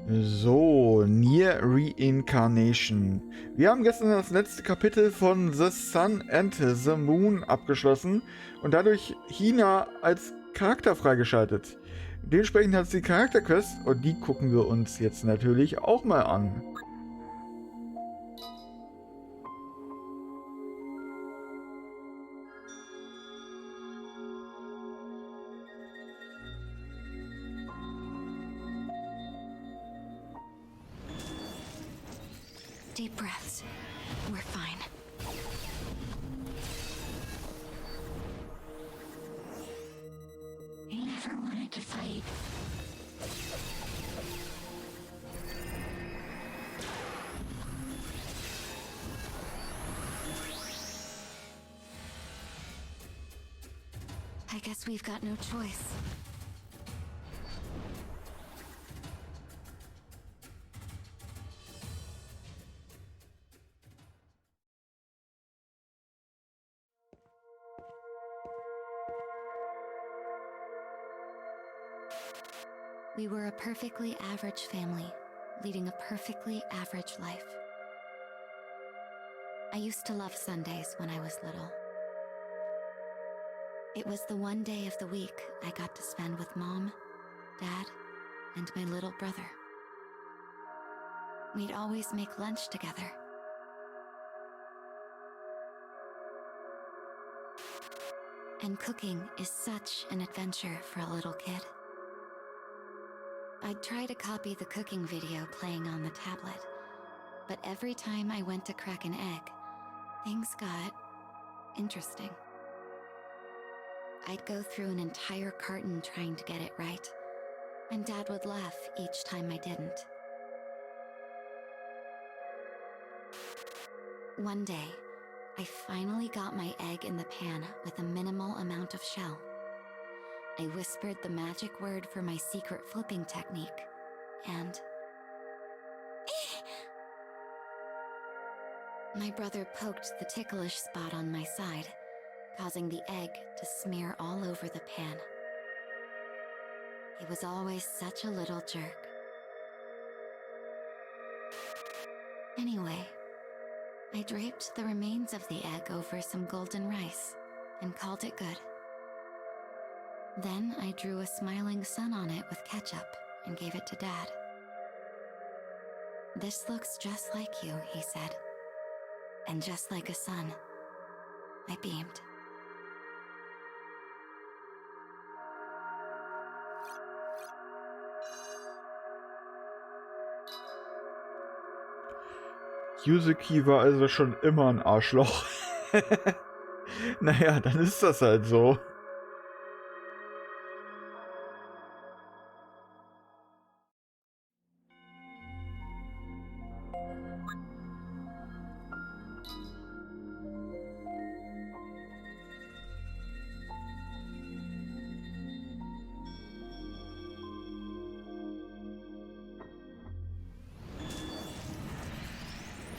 So, NieR Reincarnation. Wir haben gestern das letzte Kapitel von The Sun and the Moon abgeschlossen und dadurch Hina als Charakter freigeschaltet. Dementsprechend hat sie Charakterquests und die gucken wir uns jetzt natürlich auch mal an. Deep breaths. We're fine. I never wanted to fight. I guess we've got no choice. We were a perfectly average family, leading a perfectly average life. I used to love Sundays when I was little. It was the one day of the week I got to spend with Mom, Dad, and my little brother. We'd always make lunch together. And cooking is such an adventure for a little kid. I'd try to copy the cooking video playing on the tablet, but every time I went to crack an egg, things got interesting. I'd go through an entire carton trying to get it right, and Dad would laugh each time I didn't. One day, I finally got my egg in the pan with a minimal amount of shell. I whispered the magic word for my secret flipping technique, and... my brother poked the ticklish spot on my side, causing the egg to smear all over the pan. He was always such a little jerk. Anyway, I draped the remains of the egg over some golden rice and called it good. Then I drew a smiling sun on it with ketchup and gave it to Dad. "This looks just like you," he said. And just like a sun, I beamed. Yuzuki war also schon immer ein Arschloch. Naja, dann ist das halt so.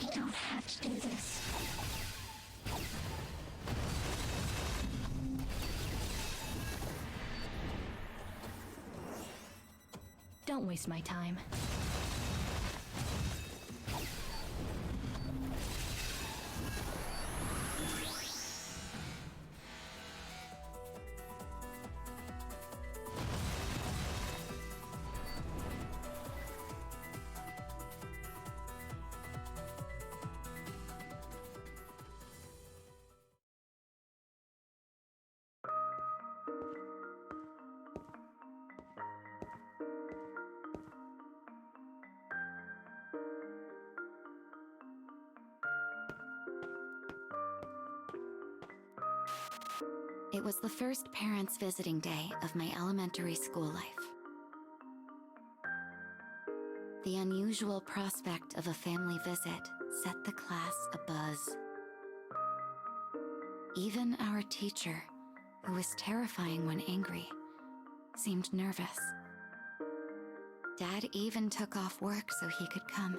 You don't have to do this. Don't waste my time. It was the first parents' visiting day of my elementary school life. The unusual prospect of a family visit set the class abuzz. Even our teacher, who was terrifying when angry, seemed nervous. Dad even took off work so he could come.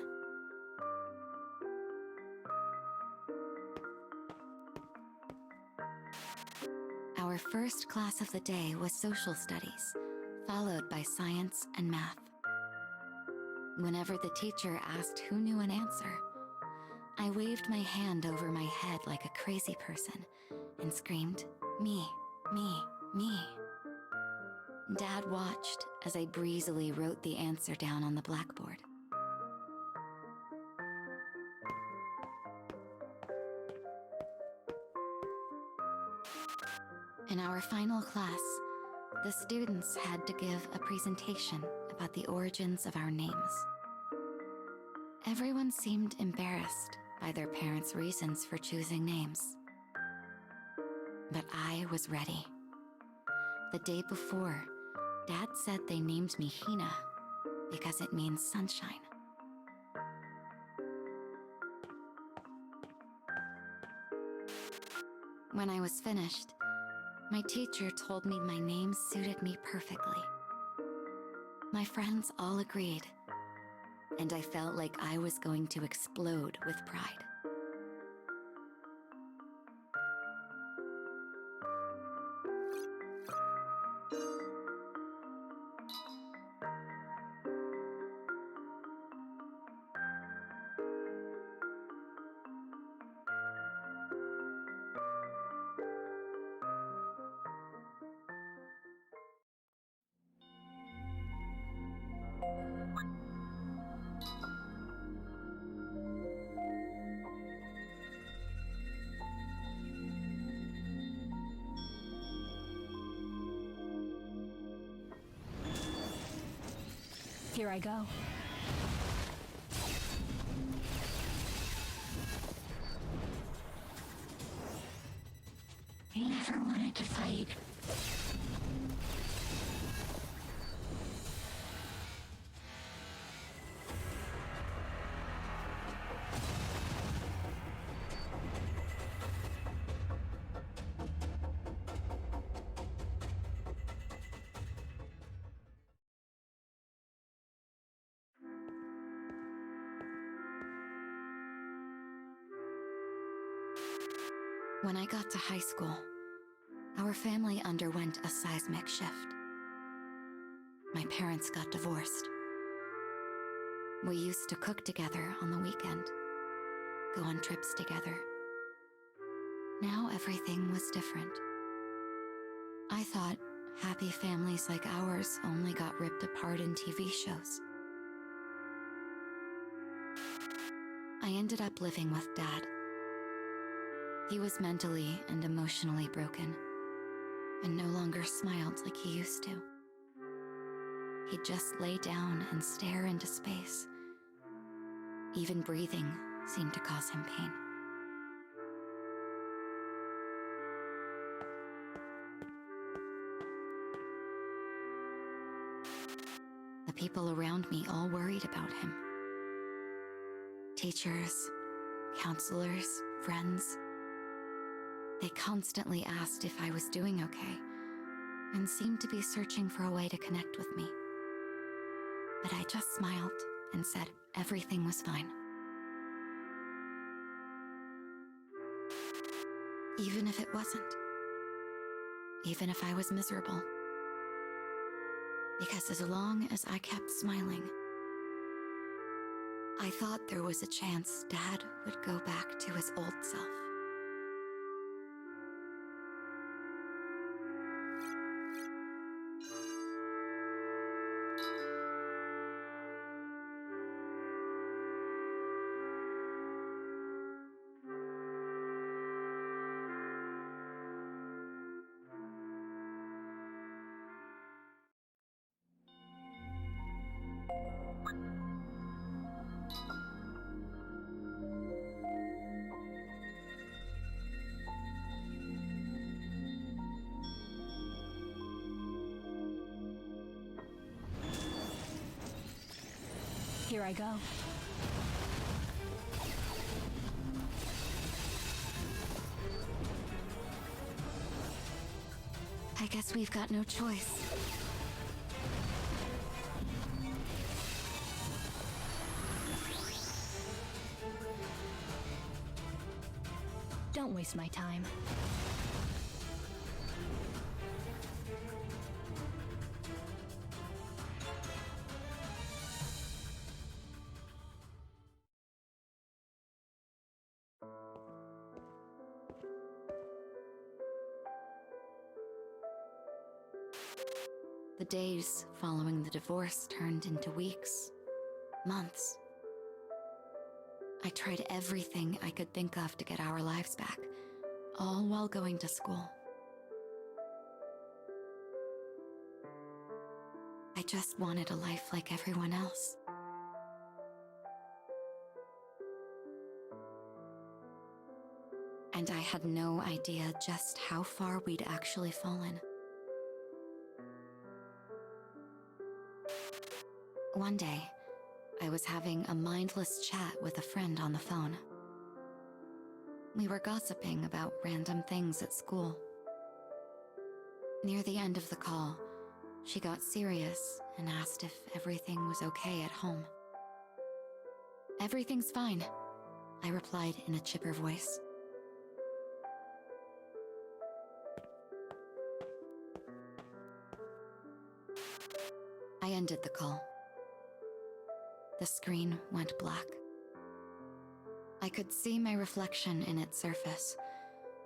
Our first class of the day was social studies, followed by science and math. Whenever the teacher asked who knew an answer, I waved my hand over my head like a crazy person and screamed, "Me, me, me." Dad watched as I breezily wrote the answer down on the blackboard. In our final class, the students had to give a presentation about the origins of our names. Everyone seemed embarrassed by their parents' reasons for choosing names. But I was ready. The day before, Dad said they named me Hina because it means sunshine. When I was finished, my teacher told me my name suited me perfectly. My friends all agreed, and I felt like I was going to explode with pride. Here I go. I never wanted to fight. When I got to high school, our family underwent a seismic shift. My parents got divorced. We used to cook together on the weekend, go on trips together. Now everything was different. I thought happy families like ours only got ripped apart in TV shows. I ended up living with Dad. He was mentally and emotionally broken, and no longer smiled like he used to. He'd just lay down and stare into space. Even breathing seemed to cause him pain. The people around me all worried about him. Teachers, counselors, friends. They constantly asked if I was doing okay, and seemed to be searching for a way to connect with me. But I just smiled and said everything was fine. Even if it wasn't. Even if I was miserable. Because as long as I kept smiling, I thought there was a chance Dad would go back to his old self. Here I go. I guess we've got no choice. Don't waste my time. The days following the divorce turned into weeks, months. I tried everything I could think of to get our lives back, all while going to school. I just wanted a life like everyone else. And I had no idea just how far we'd actually fallen. One day, I was having a mindless chat with a friend on the phone. We were gossiping about random things at school. Near the end of the call, she got serious and asked if everything was okay at home. "Everything's fine," I replied in a chipper voice. I ended the call. The screen went black. I could see my reflection in its surface,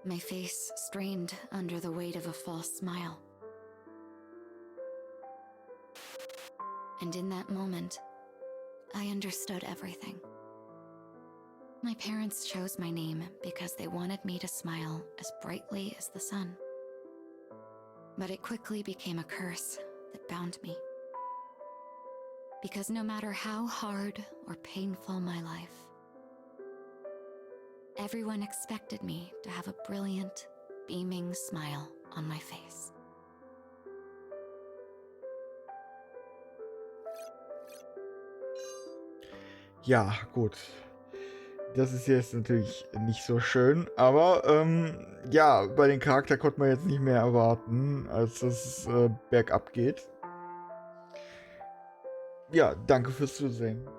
my face strained under the weight of a false smile. And in that moment, I understood everything. My parents chose my name because they wanted me to smile as brightly as the sun. But it quickly became a curse that bound me. Because no matter how hard or painful my life, everyone expected me to have a brilliant, beaming smile on my face. Ja, gut. Das ist jetzt natürlich nicht so schön, aber ja, bei dem Charakter konnte man jetzt nicht mehr erwarten, als es bergab geht. Ja, danke fürs Zusehen.